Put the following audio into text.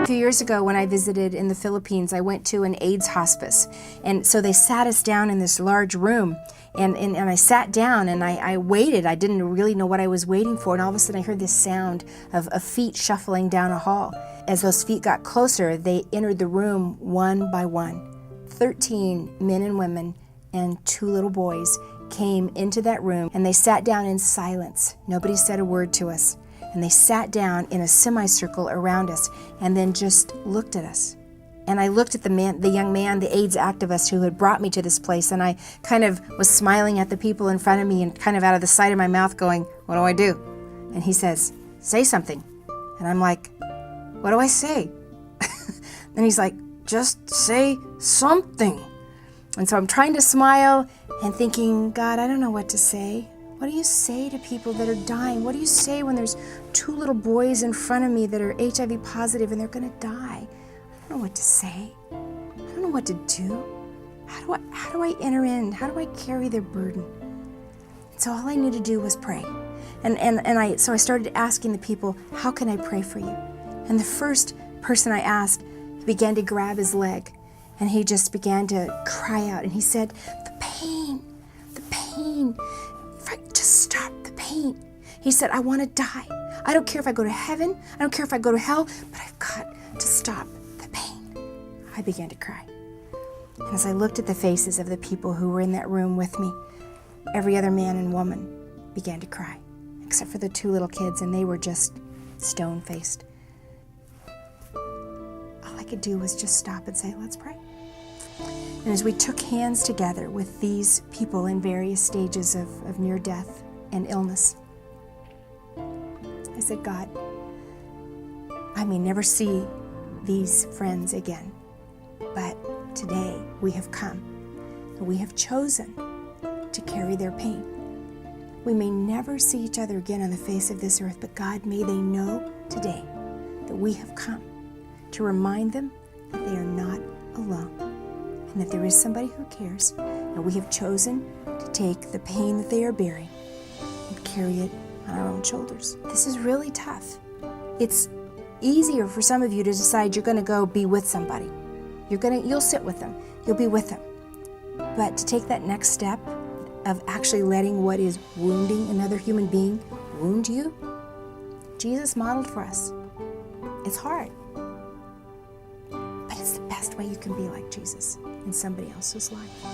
A few years ago when I visited in the Philippines, I went to an AIDS hospice. And so they sat us down in this large room. And I sat down and I waited. I didn't really know what I was waiting for. And all of a sudden I heard this sound of feet shuffling down a hall. As those feet got closer, they entered the room one by one. 13 men and women and 2 little boys came into that room, and they sat down in silence. Nobody said a word to us. And they sat down in a semicircle around us and then just looked at us. And I looked at the young man, the AIDS activist who had brought me to this place, and I kind of was smiling at the people in front of me and kind of out of the side of my mouth going, "What do I do?" And he says, "Say something." And I'm like, "What do I say?" And he's like, "Just say something." And so I'm trying to smile and thinking, God, I don't know what to say. What do you say to people that are dying? What do you say when there's 2 little boys in front of me that are HIV positive and they're going to die? I don't know what to say. I don't know what to do. How do I enter in? How do I carry their burden? So all I knew to do was pray. So I started asking the people, how can I pray for you? And the first person I asked began to grab his leg, and he just began to cry out, and he said, the pain, if I just stop the pain. He said, I want to die. I don't care if I go to heaven, I don't care if I go to hell, but I've got to stop the pain. I began to cry. And as I looked at the faces of the people who were in that room with me, every other man and woman began to cry, except for the 2 little kids, and they were just stone-faced. All I could do was just stop and say, let's pray. And as we took hands together with these people in various stages of near death and illness, I said, God, I may never see these friends again, but today we have come and we have chosen to carry their pain. We may never see each other again on the face of this earth, but God, may they know today that we have come to remind them that they are not alone and that there is somebody who cares, and we have chosen to take the pain that they are bearing and carry it on our own shoulders. This is really tough. It's easier for some of you to decide you're going to go be with somebody. You'll sit with them. You'll be with them. But to take that next step of actually letting what is wounding another human being wound you, Jesus modeled for us. It's hard, but it's the best way you can be like Jesus in somebody else's life.